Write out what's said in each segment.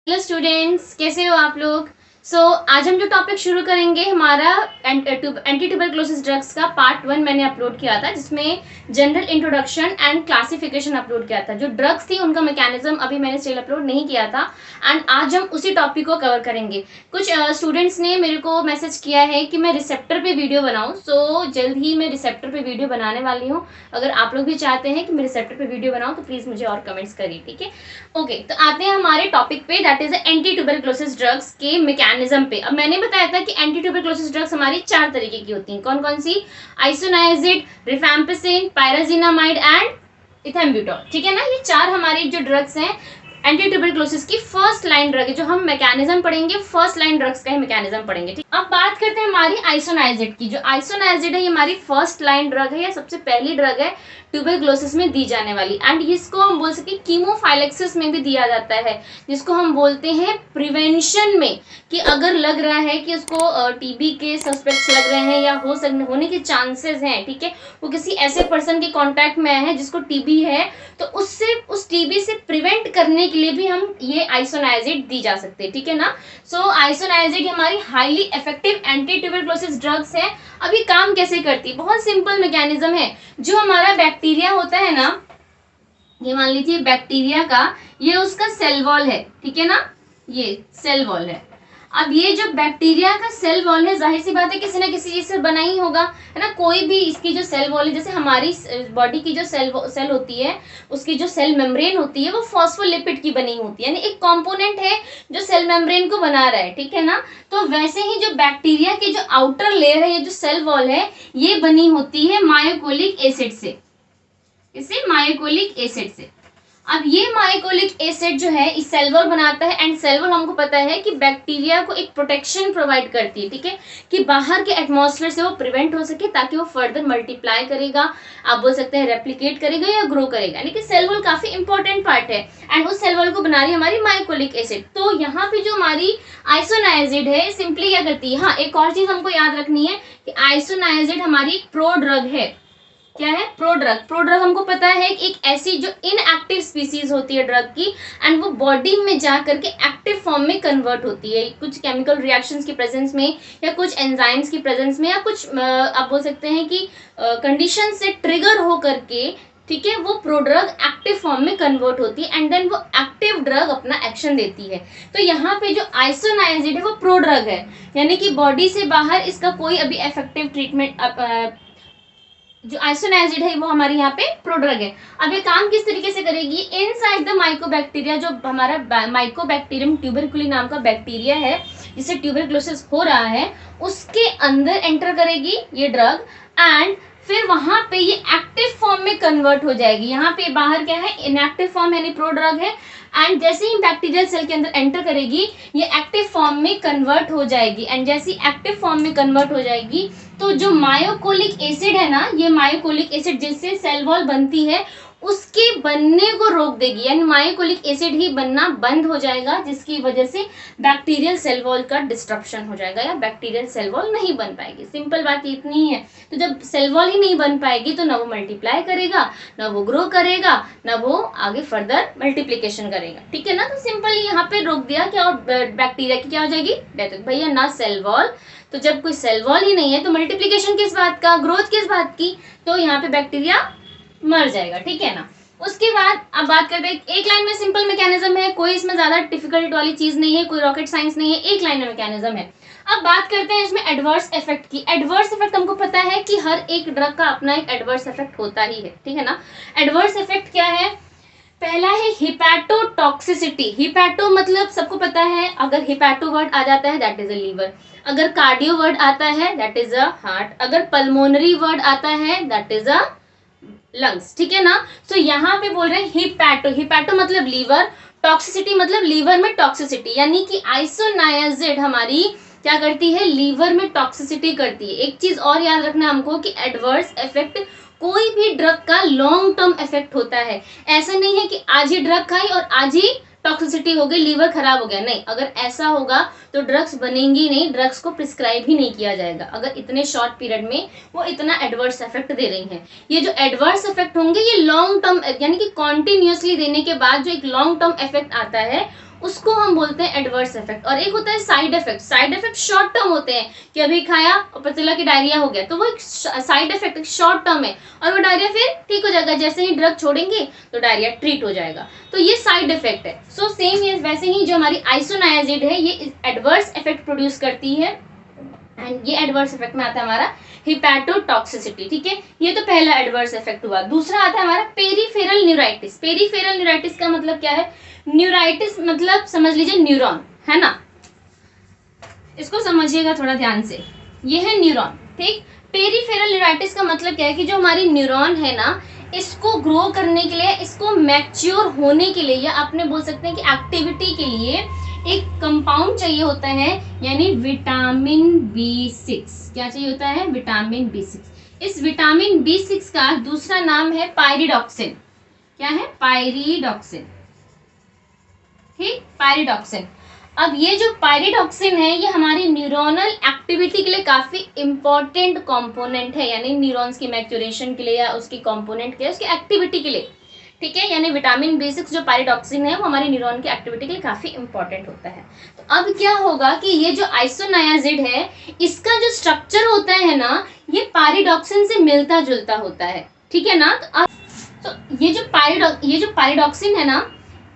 Hello students, कैसे हो आप लोग। आज हम जो टॉपिक शुरू करेंगे हमारा एंटी ट्यूबरक्लोसिस ड्रग्स का पार्ट 1 मैंने अपलोड किया था, जिसमें general introduction and classification upload किया था। जो ड्रग्स थी उनका मैकेनिज्म अभी मैंने स्टिल अपलोड नहीं किया था एंड आज हम उसी टॉपिक को कवर करेंगे। कुछ स्टूडेंट्स ने मेरे को मैसेज किया है कि मैं रिसेप्टर पे वीडियो बनाऊं, जल्द ही मैं रिसेप्टर पे वीडियो बनाने वाली हूँ। अगर आप लोग भी चाहते हैं कि मैं रिसेप्टर पे वीडियो बनाऊं तो प्लीज मुझे और कमेंट्स करिए, ठीक है। ओके, तो आते हैं हमारे टॉपिक पे, that is anti tuberculosis drugs के मैकेनिज्म पे। अब मैंने बताया था कि एंटी ट्यूबरक्लोसिस ड्रग्स हमारी 4 तरीके की होती हैं। कौन कौन सी? आइसोनाइजिड, रिफैम्पिसिन, पायराजिनामाइड एंड इथेम्ब्यूटॉल, ठीक है ना। ये 4 हमारी जो ड्रग्स हैं एंटी ट्यूबरक्लोसिस की फर्स्ट लाइन ड्रग है। जो हम मैकेनिज्म पढ़ेंगे फर्स्ट लाइन ड्रग्स का ही मैकेनिज्म पढ़ेंगे, ठीक। अब बात करते हैं हमारी आइसोनाइजिड की। जो आइसोनाइजिड है ये हमारी फर्स्ट लाइन ड्रग है या सबसे पहली ड्रग है ट्यूबरक्लोसिस में दी जाने वाली, एंड इसको हम बोल सकते हैं कीमोफाइलेक्सिस में भी दिया जाता है, जिसको हम बोलते हैं प्रिवेंशन में। कि अगर लग रहा है कि उसको टीबी के सस्पेक्ट्स लग रहे हैं या होने के चांसेस हैं, ठीक है, वो किसी ऐसे पर्सन के कांटेक्ट में आए हैं जिसको टीबी है, तो उससे उस टीबी से प्रिवेंट करने के लिए भी हम ये आइसोनाइजिड दी जा सकते हैं, ठीक है ना। आइसोनाइजिड हमारी highly effective anti tuberculosis drugs है। अब ये काम कैसे करती है? बहुत सिंपल मैकेनिज्म है। जो हमारा बैक्टीरिया होता है ना, ये मान लीजिए बैक्टीरिया का ये उसका सेल वॉल है, ठीक है ना, ये सेल वॉल है। अब ये जो बैक्टीरिया का सेल वॉल है, जाहिर सी बात है किसी ना किसी चीज से बना ही होगा, है ना। कोई भी इसकी जो सेल वॉल है, जैसे हमारी बॉडी की जो सेल होती है, उसकी जो सेल मेम्ब्रेन होती है वो फॉस्फोलिपिड की बनी होती है, यानी एक कंपोनेंट है जो सेल मेम्ब्रेन को बना रहा है, ठीक है ना। तो वैसे ही जो बैक्टीरिया की जो आउटर लेयर है, ये जो सेल वॉल है, ये बनी होती है मायोकोलिक एसिड से, इसे मायोकोलिक एसिड से। अब ये मायोकोलिक एसिड जो है इस सेल वॉल बनाता है, एंड सेल वॉल हमको पता है कि बैक्टीरिया को एक प्रोटेक्शन प्रोवाइड करती है, ठीक है, कि बाहर के एटमॉस्फेयर से वो प्रिवेंट हो सके, ताकि वो फर्दर मल्टीप्लाई करेगा, आप बोल सकते हैं रेप्लिकेट करेगा या ग्रो करेगा, यानी कि सेल वॉल काफी इंपॉर्टेंट पार्ट है, एंड उस सेल वॉल को बना रही है हमारी मायोकोलिक एसिड। तो यहाँ पे जो हमारी आइसोनाइजिड है सिंपली क्या करती है, हाँ एक और चीज हमको याद रखनी है कि आइसोनाइजिड हमारी एक प्रो ड्रग है। क्या है? Pro drug. प्रो ड्रग हमको पता है कि एक ऐसी जो इनएक्टिव स्पीसीज होती है ड्रग की, एंड वो बॉडी में जा करके एक्टिव फॉर्म में कन्वर्ट होती है कुछ केमिकल रिएक्शंस की प्रेजेंस में, या कुछ एंजाइम्स की प्रेजेंस में, या कुछ आप बोल सकते हैं कि कंडीशन से ट्रिगर हो करके, ठीक है, वो प्रो ड्रग एक्टिव फॉर्म में कन्वर्ट होती है, एंड देन वो एक्टिव ड्रग अपना एक्शन देती है। तो यहाँ पे जो आइसोनाइजिड है वो प्रो ड्रग है, यानी कि बॉडी से बाहर इसका कोई अभी इफेक्टिव ट्रीटमेंट, जो आइसोनाइजिड है वो हमारे यहाँ पे प्रोड्रग है। अब ये काम किस तरीके से करेगी? इनसाइड द माइकोबैक्टीरिया, जो हमारा माइकोबैक्टीरियम ट्यूबरकुली नाम का बैक्टीरिया है जिससे ट्यूबरक्लोसिस हो रहा है, उसके अंदर एंटर करेगी ये ड्रग, एंड फिर वहां पे ये एक्टिव फॉर्म में कन्वर्ट हो जाएगी। यहाँ पे बाहर क्या है? इनएक्टिव फॉर्म यानी प्रो ड्रग है, एंड जैसे ही बैक्टीरियल सेल के अंदर एंटर करेगी ये एक्टिव फॉर्म में कन्वर्ट हो जाएगी, एंड जैसे एक्टिव फॉर्म में कन्वर्ट हो जाएगी तो जो मायोकोलिक एसिड है ना, ये मायोकोलिक एसिड जिससे सेल वॉल बनती है उसके बनने को रोक देगी, यानी मायोकोलिक एसिड ही बनना बंद हो जाएगा, जिसकी वजह से बैक्टीरियल सेल वॉल का डिस्ट्रप्शन हो जाएगा या बैक्टीरियल सेल वॉल नहीं बन पाएगी। सिंपल बात इतनी ही है। तो जब सेल वॉल ही नहीं बन पाएगी तो ना वो मल्टीप्लाई करेगा, ना वो ग्रो करेगा, ना वो आगे फर्दर मल्टीप्लीकेशन करेगा, ठीक है ना। तो सिंपल यहाँ पे रोक दिया क्या, और बैक्टीरिया की क्या हो जाएगी? डेथ। भैया ना सेल वॉल, तो जब कोई सेल वॉल ही नहीं है तो मल्टीप्लीकेशन किस बात का, ग्रोथ किस बात की, तो यहाँ पे बैक्टीरिया मर जाएगा, ठीक है ना। उसके बाद अब बात करते हैं, एक लाइन में सिंपल मैकेनिज्म है, कोई इसमें ज्यादा डिफिकल्ट वाली चीज नहीं है, कोई रॉकेट साइंस नहीं है, एक लाइन में मैकेनिज्म है। अब बात करते हैं इसमें एडवर्स इफेक्ट की। एडवर्स इफेक्ट हमको पता है कि हर एक ड्रग का अपना एक एडवर्स इफेक्ट होता ही है, ठीक है ना। एडवर्स इफेक्ट क्या है? पहला है हिपैटोटॉक्सिसिटी। हिपैटो मतलब सबको पता है, अगर हिपैटो वर्ड आ जाता है दैट इज अ लीवर, अगर कार्डियो वर्ड आता है दैट इज अ हार्ट, अगर पल्मोनरी वर्ड आता है दैट इज अ लंग्स, ठीक है ना। तो यहाँ पे बोल रहे हैं हिपैटो। हिपैटो मतलब लीवर, टॉक्सिसिटी मतलब लीवर में टॉक्सिसिटी, यानी कि आइसोनाइजिड हमारी क्या करती है? लीवर में टॉक्सिसिटी करती है। एक चीज और याद रखना हमको कि एडवर्स इफेक्ट कोई भी ड्रग का लॉन्ग टर्म इफेक्ट होता है। ऐसा नहीं है कि आज ही ड्रग खाई और आज ही टॉक्सिसिटी हो गई, लीवर खराब हो गया, नहीं। अगर ऐसा होगा तो ड्रग्स बनेंगी नहीं, ड्रग्स को प्रिस्क्राइब ही नहीं किया जाएगा अगर इतने शॉर्ट पीरियड में वो इतना एडवर्स इफेक्ट दे रही हैं। ये जो एडवर्स इफेक्ट होंगे ये लॉन्ग टर्म, यानी कि कॉन्टिन्यूसली देने के बाद जो एक लॉन्ग टर्म इफेक्ट आता है उसको हम बोलते हैं एडवर्स इफेक्ट। और एक होता है side effect. Side effect short term होते हैं कि अभी खाया और पता चला कि डायरिया हो गया, तो वो एक साइड इफेक्ट शॉर्ट टर्म है और वो डायरिया फिर ठीक हो जाएगा, जैसे ही ड्रग छोड़ेंगे तो डायरिया ट्रीट हो जाएगा, तो ये साइड इफेक्ट है। सो सेम है वैसे ही जो हमारी आइसोनायाजिड है ये एडवर्स इफेक्ट प्रोड्यूस करती है, एंड ये एडवर्स इफेक्ट में आता है हमारा हिपैटोटॉक्सिसिटी। ठीक है, ये तो पहला एडवर्स इफेक्ट हुआ। दूसरा आता है हमारा पेरिफेरल न्यूराइटिस। पेरिफेरल न्यूराइटिस का मतलब क्या है? न्यूराइटिस मतलब समझ लीजिए न्यूरॉन, है ना, इसको समझिएगा थोड़ा ध्यान से, ये है न्यूरॉन। ठीक, पेरिफेरल न्यूराइटिस का मतलब क्या है कि जो हमारी न्यूरॉन है ना, इसको ग्रो करने के लिए, इसको मैच्योर होने के लिए, या आपने बोल सकते हैं कि एक्टिविटी के लिए एक कंपाउंड चाहिए होता है, यानी विटामिन B6। क्या चाहिए होता है? Vitamin B6। इस विटामिन B6 का दूसरा नाम है पायरिडॉक्सिन। क्या है? पायरिडॉक्सिन। ठीक, पायरिडॉक्सिन। अब ये जो पायरिडॉक्सिन है ये हमारी न्यूरोनल एक्टिविटी के लिए काफी इंपॉर्टेंट कंपोनेंट है, यानी न्यूरॉन्स की मैच्योरेशन के लिए या उसकी कंपोनेंट के लिए, उसकी एक्टिविटी के लिए। ठीक है, यानी विटामिन B6 जो पायरिडॉक्सिन है वो हमारी न्यूरॉन की एक्टिविटी के लिए काफी इंपॉर्टेंट होता है। तो अब क्या होगा कि ये जो आइसोनायाजिड है इसका जो स्ट्रक्चर होता है ना, ये पायरिडॉक्सिन से मिलता जुलता होता है। ठीक है ना, तो ये जो पायरिडॉक्सिन है ना,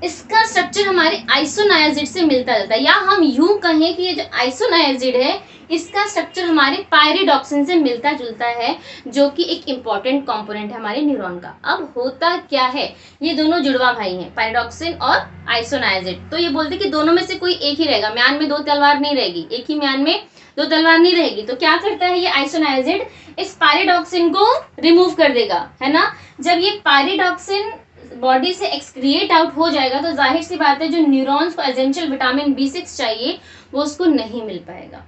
इसका स्ट्रक्चर हमारे आइसोनायाजिड से मिलता जुलता है, या हम यूं कहें कि ये जो आइसोनायाजिड है इसका स्ट्रक्चर हमारे पायरिडॉक्सिन से मिलता जुलता है, जो कि एक इंपॉर्टेंट कंपोनेंट है हमारे न्यूरॉन का। अब होता क्या है, ये दोनों जुड़वा भाई हैं, पायरिडॉक्सिन और आइसोनायाजिड। तो ये बोलते कि दोनों में से कोई एक ही रहेगा, म्यान में दो तलवार नहीं रहेगी, एक ही म्यान में दो तलवार नहीं रहेगी। तो क्या करता है ये आइसोनायाजिड, इस पायरिडॉक्सिन को रिमूव कर देगा, है ना। जब ये पायरिडॉक्सिन बॉडी से एक्सक्रिएट आउट हो जाएगा तो जाहिर सी बात है जो न्यूरॉन्स को एसेंशियल विटामिन B6 चाहिए वो उसको नहीं मिल पाएगा,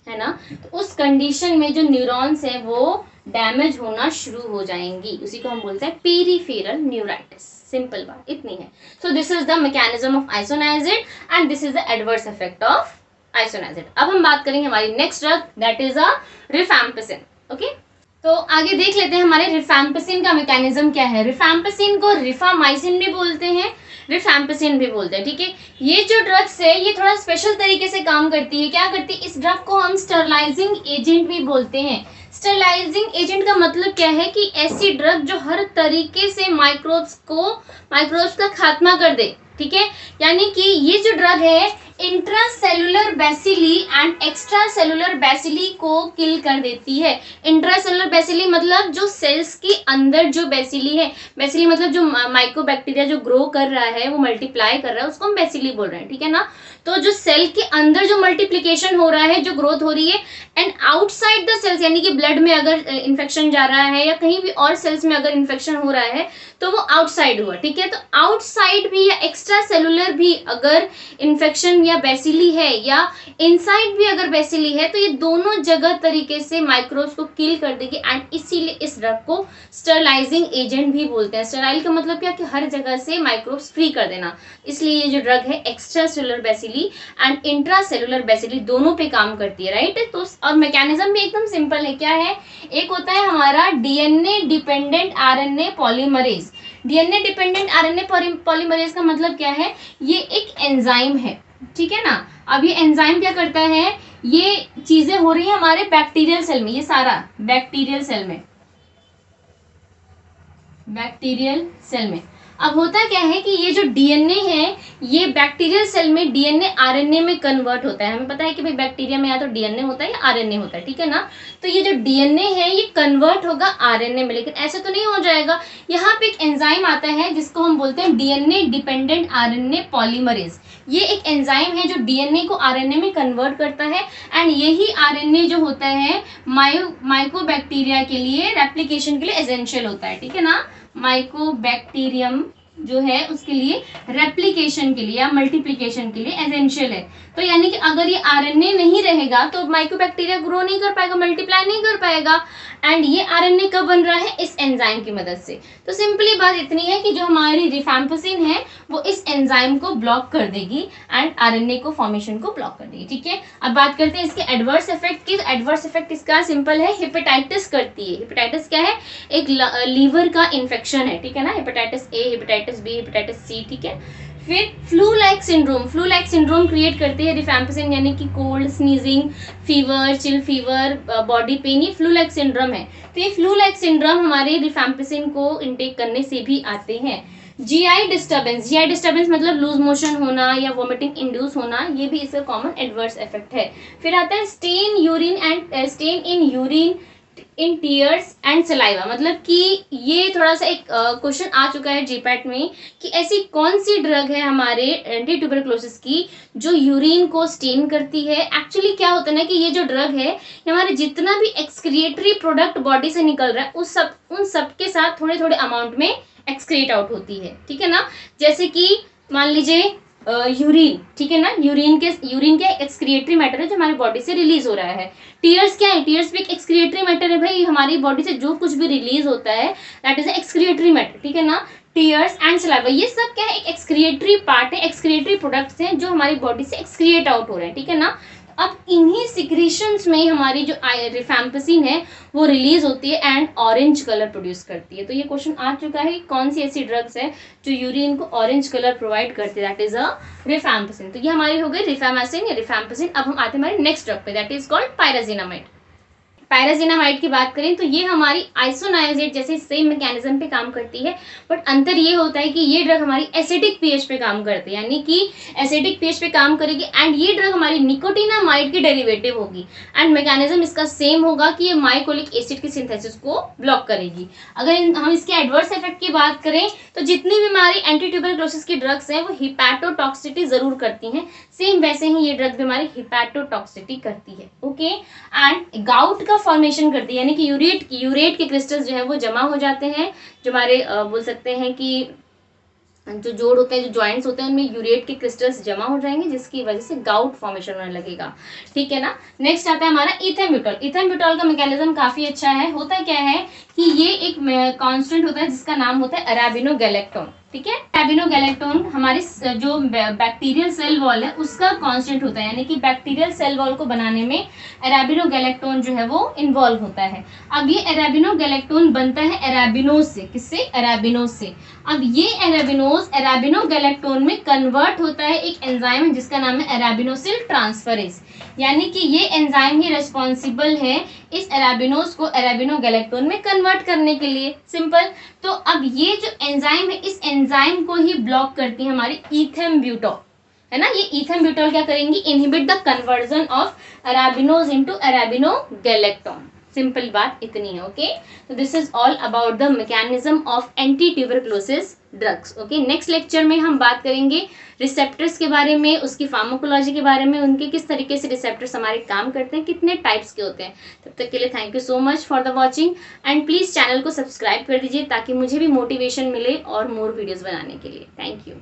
है ना। तो उस कंडीशन में जो न्यूरॉन्स है वो डैमेज होना शुरू हो जाएंगी, उसी को हम बोलते हैं पेरिफेरल न्यूराइटिस। सिंपल बात इतनी है। So this is the mechanism of आइसोनायाजिड and this is the adverse effect of आइसोनायाजिड। अब हम बात करेंगे हमारी next drug, that is a rifampicin. Okay, तो आगे देख लेते हैं हमारे रिफैम्पिसिन का मैकेनिज्म क्या है। रिफैम्पिसिन को रिफामाइसिन भी बोलते हैं, रिफैम्पिसिन भी बोलते हैं। ठीक है, ये जो ड्रग्स है ये थोड़ा स्पेशल तरीके से काम करती है। क्या करती है, इस ड्रग को हम स्टरलाइजिंग एजेंट भी बोलते हैं। स्टरलाइजिंग एजेंट का मतलब क्या है कि ऐसी ड्रग जो हर तरीके से माइक्रोब्स का खात्मा कर दे। ठीक है, यानी कि ये जो ड्रग है intracellular bacilli and extra cellular bacilli को किल कर देती है। इंट्रासेलुलर बैसिली मतलब जो सेल्स के अंदर जो बैसिली है, बैसिली मतलब जो माइक्रोबैक्टीरिया जो ग्रो कर रहा है, वो मल्टीप्लाई कर रहा है, उसको हम बैसिली बोल रहे हैं। ठीक है ना, तो जो सेल के अंदर जो मल्टीप्लिकेशन हो रहा है, जो ग्रोथ हो रही है, एंड आउटसाइड द सेल्स, यानी कि ब्लड में अगर इन्फेक्शन जा रहा है या कहीं भी और सेल्स में अगर इन्फेक्शन हो रहा है तो वो आउटसाइड हुआ। ठीक है, तो आउटसाइड भी या एक्स्ट्रा सेलुलर भी अगर इन्फेक्शन या बैसिली है या इनसाइड भी अगर बैसिली है, तो ये दोनों जगह तरीके से माइक्रोब्स को किल कर देगी, एंड इसीलिए इस ड्रग को स्टरलाइजिंग एजेंट भी बोलते हैं। स्टराइल का मतलब क्या कि हर जगह से माइक्रोब्स फ्री कर देना, इसलिए ये जो ड्रग है extra cellular bacilli and intra cellular bacilli दोनों पे काम करती है। राइट, तो और मैकेनिज्म भी एकदम सिंपल है। क्या है, एक होता है हमारा DNA dependent RNA polymerase. DNA dependent RNA polymerase का मतलब क्या है, ये एक एंजाइम है। ठीक है ना, अब ये एंजाइम क्या करता है, ये चीजें हो रही है हमारे बैक्टीरियल सेल में, ये सारा बैक्टीरियल सेल में। अब होता क्या है कि ये जो डीएनए है ये बैक्टीरियल सेल में डीएनए आरएनए में कन्वर्ट होता है। हमें पता है कि भाई बैक्टीरिया में या तो डीएनए होता है या आरएनए होता है। ठीक है ना, तो ये जो डीएनए है ये कन्वर्ट होगा आरएनए में, लेकिन ऐसा तो नहीं हो जाएगा। यहाँ पे एक एंजाइम आता है जिसको हम बोलते हैं डीएनए डिपेंडेंट आरएनए पॉलीमरेज। ये एक एंजाइम है जो डीएनए को आरएनए में कन्वर्ट करता है, एंड यही आरएनए जो होता है माइकोबैक्टीरिया के लिए रेप्लिकेशन के लिए एसेंशियल होता है। ठीक है ना, माइकोबैक्टीरियम जो है उसके लिए रेप्लिकेशन के लिए या मल्टीप्लिकेशन के लिए एसेंशियल है। तो यानी कि अगर ये आरएनए नहीं रहेगा तो माइकोबैक्टीरिया ग्रो नहीं कर पाएगा, मल्टीप्लाई नहीं कर पाएगा, एंड ये आरएनए कब बन रहा है, इस एंजाइम की मदद से। तो सिंपली बात इतनी है कि जो हमारी रिफैम्पिसिन है वो इस एंजाइम को ब्लॉक कर देगी एंड आरएनए को फॉर्मेशन को ब्लॉक कर देगी। ठीक है, अब बात करते हैं इसके एडवर्स इफेक्ट की। एडवर्स इफेक्ट इसका सिंपल है, हेपेटाइटिस करती है। हेपेटाइटिस क्या है, एक लीवर का इन्फेक्शन है। ठीक है ना, hepatitis A, hepatitis B, hepatitis C। ठीक है, फिर फ्लू लाइक सिंड्रोम क्रिएट करती है रिफैम्पिसिन, यानी कि cold, sneezing, fever, chill fever, body pain, ये फ्लू लाइक सिंड्रोम है। तो ये फ्लू लाइक सिंड्रोम हमारे रिफैम्पिसिन को इनटेक करने से भी आते हैं। जीआई डिस्टर्बेंस मतलब लूज मोशन होना या वोमिटिंग इंड्यूस होना, ये भी इसका कॉमन एडवर्स इफेक्ट है। फिर आता है stain in urine in tears and saliva, मतलब कि ये थोड़ा सा एक क्वेश्चन आ चुका है जीपैट में कि ऐसी कौन सी ड्रग है हमारे एंटी ट्यूबरक्लोसिस की जो यूरिन को स्टेन करती है। एक्चुअली क्या होता है ना कि ये जो ड्रग है ये हमारे जितना भी एक्सक्रिएटरी प्रोडक्ट बॉडी से निकल रहा है उन सब के साथ थोड़े थोड़े अमाउंट में एक्सक्रिएट आउट होती है, ठीक है ना। जैसे कि मान लीजिए यूरिन, ठीक है ना, यूरिन के एक्सक्रिएटरी मैटर है जो हमारी बॉडी से रिलीज हो रहा है। टीयर्स क्या है, टीयर्स भी एक एक्सक्रिएटरी मैटर है भाई, हमारी बॉडी से जो कुछ भी रिलीज होता है दैट इज एक्सक्रिएटरी मैटर, ठीक है ना। टीयर्स एंड सलाइवा ये सब क्या है, एक एक्सक्रिएटरी पार्ट है, एक्सक्रिएटरी प्रोडक्ट्स हैं जो हमारी बॉडी से एक्सक्रिएट आउट हो रहे हैं, ठीक है ना। अब इन्हीं सिक्रीशंस में हमारी जो रिफैम्पिसिन है वो रिलीज होती है एंड ऑरेंज कलर प्रोड्यूस करती है। तो ये क्वेश्चन आ चुका है कौन सी ऐसी ड्रग्स है जो यूरिन को ऑरेंज कलर प्रोवाइड करती है, दैट इज अ रिफैम्पिसिन। तो ये हमारी हो गई रिफैमासिन या रिफैम्पिसिन। अब हम आते हैं हमारे नेक्स्ट ड्रग पे, that is called pyrazinamide. Pyrazinamide की बात करें तो ये हमारी आइसोनाइजेट जैसे सेम मैकेनिज्म पे काम करती है, बट अंतर ये होता है कि ये ड्रग हमारी एसिडिक पीएच पे काम करती है, यानी कि एसिडिक पीएच पे काम करेगी एंड ये ड्रग हमारी निकोटिनामाइड की डेरिवेटिव होगी एंड मैकेनिज्म इसका सेम होगा कि ये माइकोलिक एसिड की सिंथेसिस को ब्लॉक करेगी। अगर हम इसके एडवर्स इफेक्ट की बात करें तो जितनी भी हमारी एंटी ट्यूबरक्लोसिस की ड्रग्स हैं वो हिपैटोटॉक्सिसिटी जरूर करती हैं, सेम वैसे ही ये ड्रग भी हमारी हिपैटोटॉक्सिसिटी करती है, ओके। एंड गाउट फॉर्मेशन करती है, यानी कि यूरेट के क्रिस्टल्स जो है वो जमा हो जाते हैं, जो हमारे बोल सकते हैं कि जो जोड़ होते हैं, जो जॉइंट्स होते हैं उनमें यूरेट के क्रिस्टल्स जमा हो जाएंगे जिसकी वजह से गाउट फॉर्मेशन होने लगेगा, ठीक है ना। नेक्स्ट आता है हमारा इथेम्ब्यूटॉल। इथेम्ब्यूटॉल का मैकेनिज्म काफी अच्छा है। होता क्या है कि ये एक कांस्टेंट होता है जिसका नाम होता है अराबिनोगैलेक्टोन, ठीक है। अराबिनोगैलेक्टोन हमारी जो बैक्टीरियल सेल वॉल है उसका कांस्टेंट होता है, यानी कि बैक्टीरियल सेल वॉल को बनाने में अराबिनोगैलेक्टोन जो है वो इन्वॉल्व होता है। अब ये अराबिनोगैलेक्टोन बनता है अराबिनोज से, किससे, अराबिनोज से। अब ये अराबिनोज अराबिनोगैलेक्टोन में कन्वर्ट होता है एक एंजाइम जिसका नाम है अराबिनोसिल ट्रांसफरेज, यानी कि ये एंजाइम ही रिस्पॉन्सिबल है इस अराबिनोज को अराबिनोगैलेक्टोन में कन्वर्ट करने के लिए, सिंपल। तो अब ये जो एंजाइम है इस एंजाइम को ही ब्लॉक करती है हमारी इथेम्ब्यूटॉल, है ना। ये इथेम्ब्यूटॉल क्या करेंगी, inhibit the conversion of arabinose into arabinogalactan. Simple बात इतनी है, ओके। तो this is all about the mechanism of anti tuberculosis drugs, okay. Next lecture में हम बात करेंगे रिसेप्टर्स के बारे में, उसकी फार्माकोलॉजी के बारे में, उनके किस तरीके से रिसेप्टर्स हमारे काम करते हैं, कितने टाइप्स के होते हैं। तब तक के लिए thank you so much for the watching and please channel को सब्सक्राइब कर दीजिए ताकि मुझे भी मोटिवेशन मिले और मोर वीडियोज बनाने के लिए। Thank you.